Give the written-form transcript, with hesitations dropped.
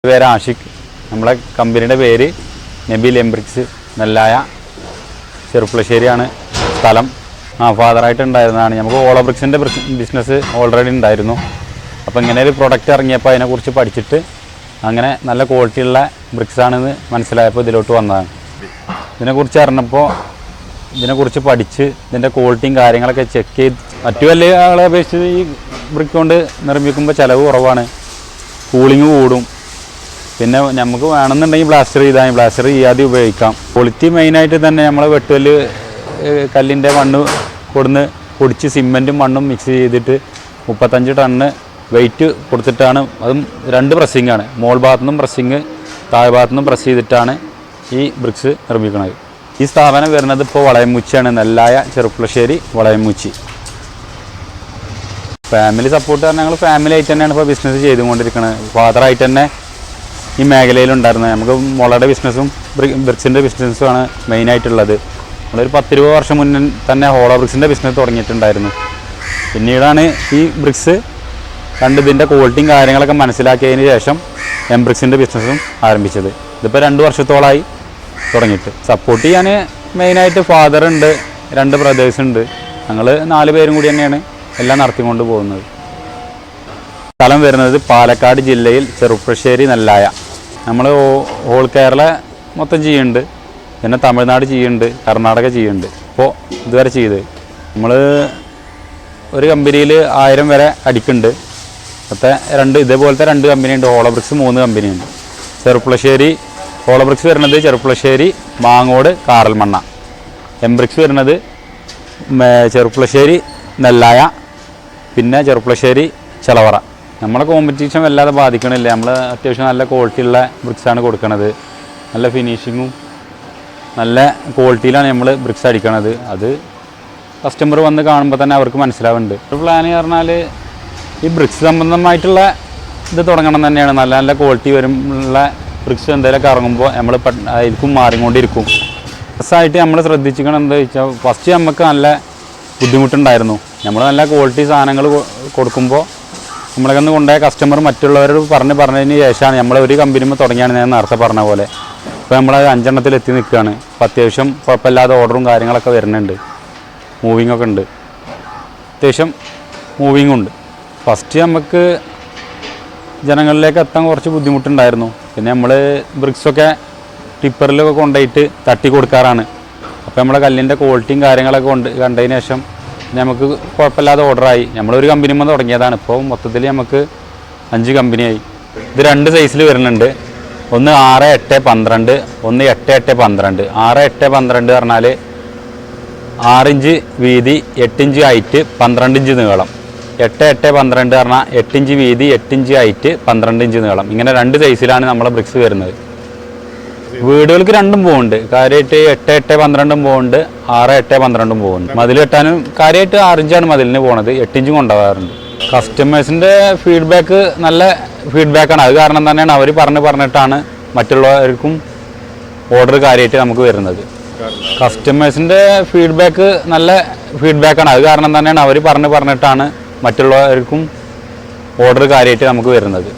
പേര് ആഷിഖ്. നമ്മളെ കമ്പനിയുടെ പേര് നബീൽ എംബ്രിക്സ് നെല്ലായ, ചെറുപ്പുളശ്ശേരിയാണ് സ്ഥലം. ഫാദറായിട്ട് ഉണ്ടായിരുന്നതാണ്. നമുക്ക് ഹോളോ ബ്രിക്സിൻ്റെ ബിസിനസ് ഓൾറെഡി ഉണ്ടായിരുന്നു. അപ്പോൾ ഇങ്ങനെ ഒരു പ്രൊഡക്റ്റ് ഇറങ്ങിയപ്പോൾ അതിനെക്കുറിച്ച് പഠിച്ചിട്ട് അങ്ങനെ നല്ല ക്വാളിറ്റിയുള്ള ബ്രിക്സാണെന്ന് മനസ്സിലായപ്പോൾ ഇതിലോട്ട് വന്നതാണ്. ഇതിനെക്കുറിച്ച് അറിഞ്ഞപ്പോൾ ഇതിനെക്കുറിച്ച് പഠിച്ച് ഇതിൻ്റെ ക്വാളിറ്റിയും കാര്യങ്ങളൊക്കെ ചെക്ക് ചെയ്ത് മറ്റു വലിയ ആളെ അപേക്ഷിച്ച് ഈ ബ്രിക്ക് കൊണ്ട് നിർമ്മിക്കുമ്പോൾ ചിലവ് കുറവാണ്, കൂളിങ് കൂടും. പിന്നെ നമുക്ക് വേണമെന്നുണ്ടെങ്കിൽ പ്ലാസ്റ്റർ ചെയ്യാതെ ഉപയോഗിക്കാം. ക്വാളിറ്റി മെയിനായിട്ട് തന്നെ നമ്മൾ വെട്ടുകല്ല് കല്ലിൻ്റെ മണ്ണ് കൊടുന്ന് പൊടിച്ച് സിമെൻറ്റും മണ്ണും മിക്സ് ചെയ്തിട്ട് 35 ടണ്ണ് വെയിറ്റ് കൊടുത്തിട്ടാണ്. അതും 2 പ്രസ്സിങ്ങാണ്. മോൾ ഭാഗത്തുനിന്നും പ്രസ്സിങ്, താഴെ ഭാഗത്തുനിന്നും പ്രസ് ചെയ്തിട്ടാണ് ഈ ബ്രിക്സ് നിർമ്മിക്കുന്നത്. ഈ സ്ഥാപനം വരുന്നത് ഇപ്പോൾ വളയംമുച്ചിയാണ്. നെല്ലായ ചെറുപ്പുളശ്ശേരി വളയംമുച്ചി. ഫാമിലി സപ്പോർട്ട് പറഞ്ഞാൽ ഞങ്ങൾ ഫാമിലി ആയിട്ട് തന്നെയാണ് ഇപ്പോൾ ബിസിനസ് ചെയ്തുകൊണ്ടിരിക്കുന്നത്. ഫാദറായിട്ട് തന്നെ ഈ മേഖലയിലുണ്ടായിരുന്നത്. നമുക്ക് മുളയുടെ ബിസിനസ്സും ബ്രിക്സിൻ്റെ ബിസിനസ്സുമാണ് മെയിനായിട്ടുള്ളത്. നമ്മളൊരു 10-20 വർഷം മുന്നേ തന്നെ ഹോളോ ബ്രിക്സിൻ്റെ ബിസിനസ് തുടങ്ങിയിട്ടുണ്ടായിരുന്നു. പിന്നീടാണ് ഈ ബ്രിക്സ് കണ്ട് ഇതിൻ്റെ ക്വാളിറ്റിയും കാര്യങ്ങളൊക്കെ മനസ്സിലാക്കിയതിന് ശേഷം എംബ്രിക്സിൻ്റെ ബിസിനസ്സും ആരംഭിച്ചത്. ഇതിപ്പോൾ 2 വർഷത്തോളമായി തുടങ്ങിയിട്ട്. സപ്പോർട്ട് ചെയ്യാൻ മെയിനായിട്ട് ഫാദറുണ്ട്, 2 ബ്രദേഴ്സ് ഉണ്ട്. ഞങ്ങൾ 4 പേരും കൂടി തന്നെയാണ് എല്ലാം നടത്തിക്കൊണ്ട് പോകുന്നത്. സ്ഥലം വരുന്നത് പാലക്കാട് ജില്ലയിൽ ചെറുപ്പുളശ്ശേരി നെല്ലായ. നമ്മൾ ഓൾ കേരള മൊത്തം ചെയ്യുന്നുണ്ട്. പിന്നെ തമിഴ്നാട് ചെയ്യുന്നുണ്ട്, കർണാടക ചെയ്യുന്നുണ്ട്. ഇപ്പോൾ ഇതുവരെ ചെയ്ത് നമ്മൾ ഒരു കമ്പനിയിൽ 1000 വരെ അടിക്കുന്നുണ്ട്. ഇതേപോലത്തെ 2 കമ്പനിയുണ്ട്. ഹോളോ ബ്രിക്സ് 3 കമ്പനിയുണ്ട്. ചെറുപ്പുളശ്ശേരി ഹോളോ ബ്രിക്സ് വരുന്നത് ചെറുപ്പുളശ്ശേരി മാങ്ങോട് കാറൽമണ്ണ. എംബ്രിക്സ് വരുന്നത് ചെറുപ്പുളശ്ശേരി നെല്ലായ, പിന്നെ ചെറുപ്പുളശ്ശേരി ചെലവറ. നമ്മളെ കോമ്പറ്റീഷൻ വല്ലാതെ ബാധിക്കണില്ല. നമ്മൾ അത്യാവശ്യം നല്ല ക്വാളിറ്റിയുള്ള ബ്രിക്സാണ് കൊടുക്കുന്നത്. നല്ല ഫിനിഷിങ്ങും നല്ല ക്വാളിറ്റിയിലാണ് നമ്മൾ ബ്രിക്സ് അടിക്കണത്. അത് കസ്റ്റമർ വന്ന് കാണുമ്പോൾ തന്നെ അവർക്ക് മനസ്സിലാവുന്നുണ്ട്. ഒരു പ്ലാൻ പറഞ്ഞാൽ ഈ ബ്രിക്സ് സംബന്ധമായിട്ടുള്ള ഇത് തുടങ്ങണം തന്നെയാണ്. നല്ല നല്ല ക്വാളിറ്റി വരുമ്പോൾ ബ്രിക്സ് എന്തെങ്കിലുമൊക്കെ ഇറങ്ങുമ്പോൾ നമ്മൾ ആയിരിക്കും മാറിക്കൊണ്ടിരിക്കും. പ്ലസ്സായിട്ട് നമ്മൾ ശ്രദ്ധിച്ചിരിക്കണം എന്താ വെച്ചാൽ, ഫസ്റ്റ് നമുക്ക് നല്ല ബുദ്ധിമുട്ടുണ്ടായിരുന്നു. നമ്മൾ നല്ല ക്വാളിറ്റി സാധനങ്ങൾ കൊടുക്കുമ്പോൾ നമ്മളെ കന്ന് കൊണ്ടുപോയ കസ്റ്റമർ മറ്റുള്ളവരോട് പറഞ്ഞതിന് ശേഷമാണ് നമ്മൾ ഒരു കമ്പനിയിൽ തുടങ്ങിയാണ്. ഞാൻ നേരത്തെ പറഞ്ഞ പോലെ ഇപ്പോൾ നമ്മൾ 5 എണ്ണത്തിൽ എത്തി നിൽക്കുകയാണ്. അപ്പോൾ അത്യാവശ്യം കുഴപ്പമില്ലാതെ ഓർഡറും കാര്യങ്ങളൊക്കെ വരുന്നുണ്ട്. മൂവിങ്ങൊക്കെ ഉണ്ട്, അത്യാവശ്യം മൂവിങ്ങുണ്ട്. ഫസ്റ്റ് നമുക്ക് ജനങ്ങളിലേക്ക് എത്താൻ കുറച്ച് ബുദ്ധിമുട്ടുണ്ടായിരുന്നു. പിന്നെ നമ്മൾ ബ്രിക്സൊക്കെ ടിപ്പറിലൊക്കെ കൊണ്ടുപോയിട്ട് തട്ടി കൊടുക്കാറാണ്. അപ്പോൾ നമ്മളെ കല്ലിൻ്റെ ക്വാളിറ്റിയും കാര്യങ്ങളൊക്കെ കണ്ടതിന് ശേഷം നമുക്ക് കുഴപ്പമില്ലാതെ ഓർഡറായി. നമ്മളൊരു കമ്പനിയിൽ തുടങ്ങിയതാണ്. ഇപ്പോൾ മൊത്തത്തിൽ നമുക്ക് 5 കമ്പനിയായി. ഇത് 2 സൈസിൽ വരുന്നുണ്ട്. ഒന്ന് 6-8-12, ഒന്ന് 8-8-12. 6-8-12 പറഞ്ഞാൽ 6 ഇഞ്ച് വീതി, 8 ഇഞ്ച് ഹൈറ്റ്, 12 ഇഞ്ച് നീളം. 8-8-12 പറഞ്ഞാൽ 8 ഇഞ്ച് വീതി, 8 ഇഞ്ച് ഹൈറ്റ്, 12 ഇഞ്ച് നീളം. ഇങ്ങനെ 2 സൈസിലാണ് നമ്മളെ ബ്രിക്സ് വരുന്നത്. വീടുകൾക്ക് 2ഉം പോകുന്നുണ്ട്. കാര്യമായിട്ട് 8-8-12 പോകുന്നുണ്ട്, 6-8-12 പോകുന്നുണ്ട്. മതിൽ കെട്ടാനും കാര്യമായിട്ട് 6 ഇഞ്ചാണ് മതിലിന് പോകുന്നത്, 8 ഇഞ്ചും കൊണ്ടുപോകാറുണ്ട്. കസ്റ്റമേഴ്സിൻ്റെ ഫീഡ്ബാക്ക് നല്ല ഫീഡ്ബാക്കാണ്. അത് കാരണം തന്നെയാണ് അവർ പറഞ്ഞിട്ടാണ് മറ്റുള്ളവർക്കും ഓർഡർ കാര്യമായിട്ട് നമുക്ക് വരുന്നത്. കസ്റ്റമേഴ്സിൻ്റെ ഫീഡ്ബാക്ക് നല്ല ഫീഡ്ബാക്കാണ്. അത് കാരണം തന്നെയാണ് അവർ പറഞ്ഞിട്ടാണ് മറ്റുള്ളവർക്കും ഓർഡർ കാര്യമായിട്ട് നമുക്ക് വരുന്നത്.